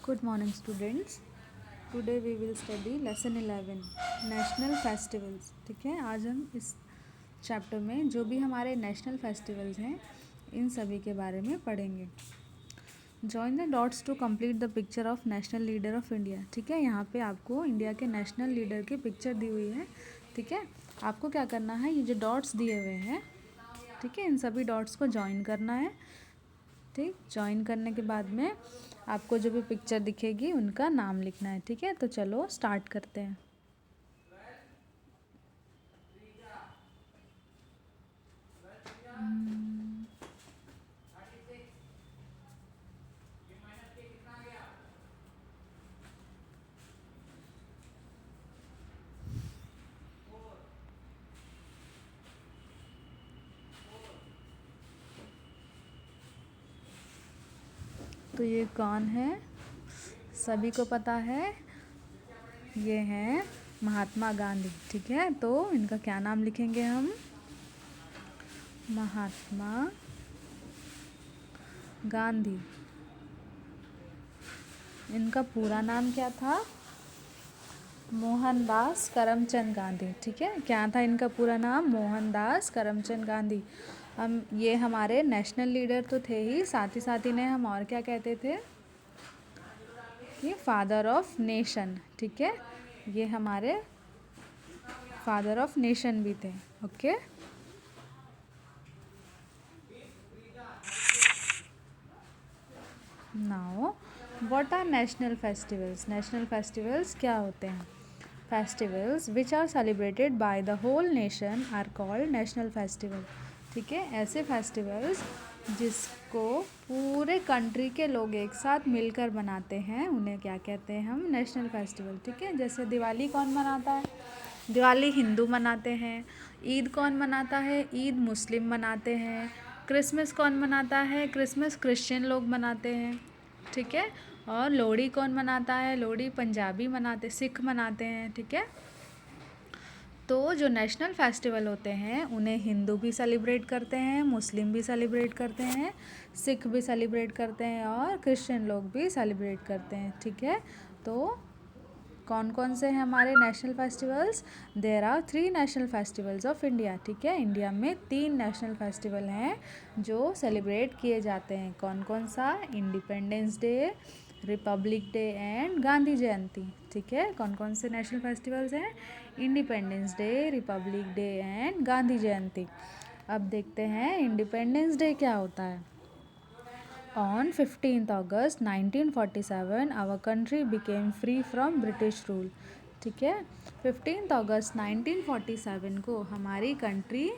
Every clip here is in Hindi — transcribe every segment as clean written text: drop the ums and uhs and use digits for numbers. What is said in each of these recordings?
Good morning, students. Today we will study lesson 11 national festivals. ठीक है, आज हम इस चैप्टर में जो भी हमारे नेशनल फेस्टिवल्स हैं इन सभी के बारे में पढ़ेंगे. Join the dots to complete the picture of national leader of India. ठीक है, यहाँ पे आपको इंडिया के नेशनल लीडर की पिक्चर दी हुई है. ठीक है, आपको क्या करना है, ये जो डॉट्स दिए हुए हैं, ठीक है, इन सभी डॉट्स को जॉइन करना है. ठीक, जॉइन करने के बाद में आपको जो भी पिक्चर दिखेगी उनका नाम लिखना है. ठीक है, तो चलो स्टार्ट करते हैं. तो ये कौन है, सभी को पता है, ये हैं महात्मा गांधी. ठीक है, तो इनका क्या नाम लिखेंगे हम, महात्मा गांधी. इनका पूरा नाम क्या था, मोहनदास करमचंद गांधी. ठीक है, क्या था इनका पूरा नाम, मोहनदास करमचंद गांधी. हम ये हमारे नेशनल लीडर तो थे ही, साथ ही ने हम और क्या कहते थे, ये फादर ऑफ नेशन. ठीक है, ये हमारे फादर ऑफ नेशन भी थे. Okay, now what are national festivals. National festivals क्या होते हैं, festivals which are celebrated by the whole nation are called national festival. ठीक है, ऐसे फेस्टिवल्स जिसको पूरे कंट्री के लोग एक साथ मिलकर मनाते हैं उन्हें क्या कहते हैं हम, नेशनल फेस्टिवल. ठीक है, जैसे दिवाली कौन मनाता है, दिवाली हिंदू मनाते हैं. ईद कौन मनाता है, ईद मुस्लिम मनाते हैं. क्रिसमस कौन मनाता है, क्रिसमस क्रिश्चियन लोग मनाते हैं. ठीक है, और लोहड़ी कौन मनाता है, लोहड़ी पंजाबी मनाते, सिख मनाते हैं. ठीक है, तो जो नेशनल फेस्टिवल होते हैं उन्हें हिंदू भी सेलिब्रेट करते हैं, मुस्लिम भी सेलिब्रेट करते हैं, सिख भी सेलिब्रेट करते हैं और क्रिश्चियन लोग भी सेलिब्रेट करते हैं. ठीक है, तो कौन कौन से हैं हमारे national festivals, there are 3 national festivals of India. ठीक है, इंडिया में 3 नेशनल फेस्टिवल हैं जो सेलिब्रेट किए जाते हैं. कौन कौन सा, independence day, republic day and Gandhi Jayanti. ठीक है, कौन कौन से नेशनल फेस्टिवल्स हैं, independence day, republic day and Gandhi Jayanti. अब देखते हैं इंडिपेंडेंस डे क्या होता है. On 15th August 1947 our country became free from British rule. ठीक है, 15th अगस्त 1947 को हमारी कंट्री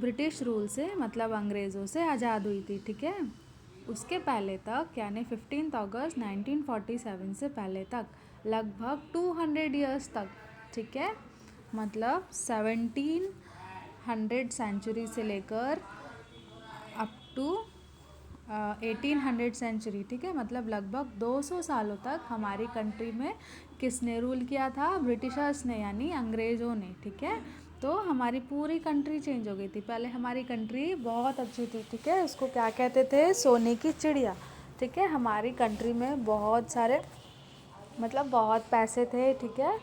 ब्रिटिश रूल से मतलब अंग्रेज़ों से आज़ाद हुई थी. ठीक है, उसके पहले तक यानी 15th अगस्त 1947 से पहले तक लगभग 200 ईयर्स तक, ठीक है, मतलब 1700 सेंचुरी से लेकर अप टू 1800 सेंचुरी. ठीक है, मतलब लगभग 200 सालों तक हमारी कंट्री में किसने रूल किया था, ब्रिटिशर्स ने यानी अंग्रेज़ों ने. ठीक है, तो हमारी पूरी कंट्री चेंज हो गई थी. पहले हमारी कंट्री बहुत अच्छी थी. ठीक है, उसको क्या कहते थे, सोने की चिड़िया. ठीक है, हमारी कंट्री में बहुत सारे मतलब बहुत पैसे थे. ठीक है,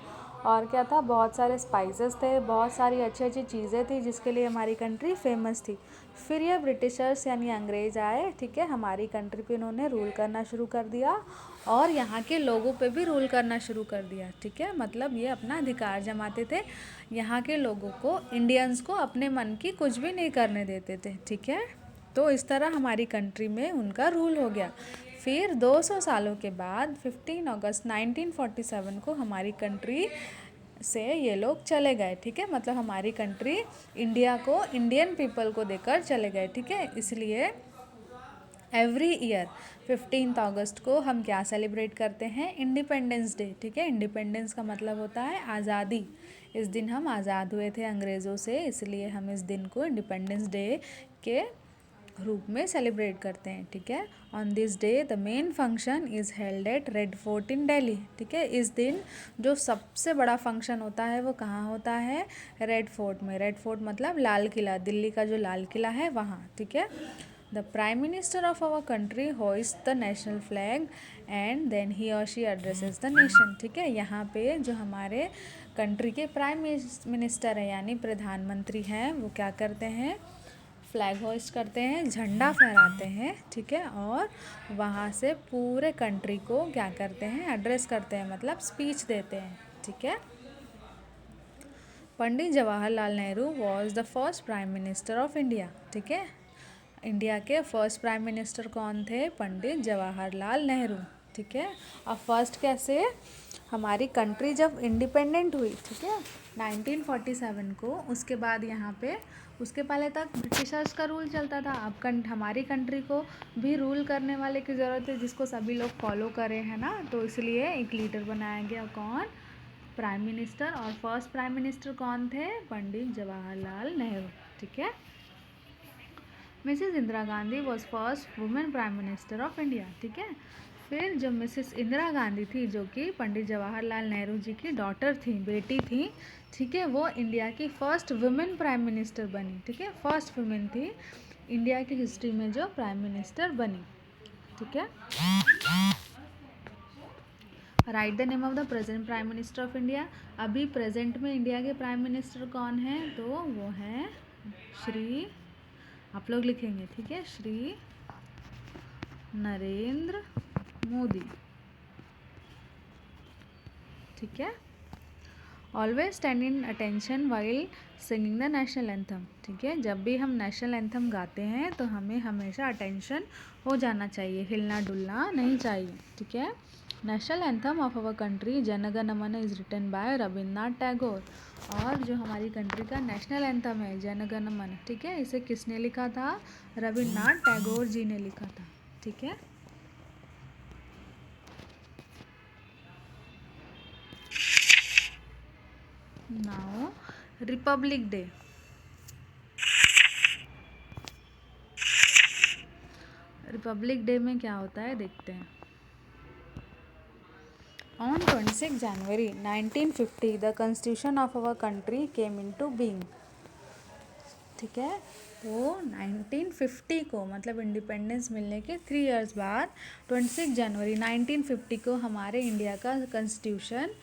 और क्या था, बहुत सारे स्पाइसेस थे, बहुत सारी अच्छी अच्छी चीज़ें थी जिसके लिए हमारी कंट्री फेमस थी. फिर ये ब्रिटिशर्स यानी अंग्रेज़ आए. ठीक है, हमारी कंट्री पे उन्होंने रूल करना शुरू कर दिया और यहाँ के लोगों पे भी रूल करना शुरू कर दिया. ठीक है, मतलब ये अपना अधिकार जमाते थे, यहाँ के लोगों को, इंडियंस को अपने मन की कुछ भी नहीं करने देते थे. ठीक है, तो इस तरह हमारी कंट्री में उनका रूल हो गया. फिर 200 सालों के बाद 15 अगस्त 1947 को हमारी कंट्री से ये लोग चले गए. ठीक है, मतलब हमारी कंट्री इंडिया को, इंडियन पीपल को देकर चले गए. ठीक है, इसलिए एवरी ईयर 15 अगस्त को हम क्या सेलिब्रेट करते हैं, इंडिपेंडेंस डे. ठीक है, इंडिपेंडेंस का मतलब होता है आज़ादी. इस दिन हम आज़ाद हुए थे अंग्रेज़ों से, इसलिए हम इस दिन को इंडिपेंडेंस डे के रूप में सेलिब्रेट करते हैं. ठीक है, on this day the main function is held at Red Fort in Delhi. ठीक है, इस दिन जो सबसे बड़ा फंक्शन होता है वो कहाँ होता है, रेड फोर्ट में. रेड फोर्ट मतलब लाल किला, दिल्ली का जो लाल किला है वहाँ. ठीक है, the prime minister of our country hoist the national flag and then he और शी एड्रेसेस द नेशन। ठीक है, यहाँ पे जो हमारे कंट्री के प्राइम मिनिस्टर हैं यानी प्रधानमंत्री हैं, वो क्या करते हैं, फ्लैग होइस्ट करते हैं, झंडा फहराते हैं। ठीक है, और वहाँ से पूरे कंट्री को क्या करते हैं, एड्रेस करते हैं, मतलब स्पीच देते हैं। ठीक है, Pandit Jawaharlal Nehru was the first prime minister of India. ठीक है, इंडिया के फर्स्ट प्राइम मिनिस्टर कौन थे, पंडित जवाहरलाल नेहरू। ठीक है, अब फर्स्ट कैसे, हमारी कंट्री जब इंडिपेंडेंट हुई, ठीक है 1947 को, उसके बाद यहाँ पे, उसके पहले तक ब्रिटिशर्स का रूल चलता था। अब हमारी कंट्री को भी रूल करने वाले की ज़रूरत है जिसको सभी लोग फॉलो करें, है ना। तो इसलिए एक लीडर बनाया गया, कौन, प्राइम मिनिस्टर। और फर्स्ट प्राइम मिनिस्टर कौन थे, पंडित जवाहरलाल नेहरू। ठीक है, Mrs Indira Gandhi was first women prime minister of India. ठीक है, फिर जो मिसेस इंदिरा गांधी थी, जो कि पंडित जवाहरलाल नेहरू जी की डॉटर थी, बेटी थी, ठीक है, वो इंडिया की फर्स्ट वुमेन प्राइम मिनिस्टर बनी। ठीक है, फर्स्ट वुमेन थी इंडिया की हिस्ट्री में जो प्राइम मिनिस्टर बनी। ठीक है, right the name of the present prime minister of India. अभी प्रेजेंट में इंडिया के प्राइम मिनिस्टर कौन है, तो वो है श्री, आप लोग लिखेंगे, ठीक है, श्री नरेंद्र मोदी। ठीक है, always stand in attention while singing the national anthem. ठीक है, जब भी हम नेशनल एंथम गाते हैं तो हमें हमेशा अटेंशन हो जाना चाहिए, हिलना डुलना नहीं चाहिए। ठीक है, national anthem of our country Jana Gana Mana is written by Rabindranath Tagore. और जो हमारी कंट्री का नेशनल एंथम है जन गण मन, ठीक है, इसे किसने लिखा था, रविन्द्रनाथ टैगोर जी ने लिखा था। ठीक है, now republic day. Republic day में क्या होता है देखते हैं। On 26 January 1950 the constitution of our country came into being. ठीक है, तो 1950 को, मतलब इंडिपेंडेंस मिलने के 3 इयर्स बाद 26 जनवरी 1950 को हमारे इंडिया का कॉन्स्टिट्यूशन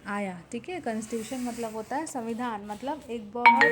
आया। ठीक है, कॉन्स्टिट्यूशन मतलब होता है संविधान, मतलब एक बहुत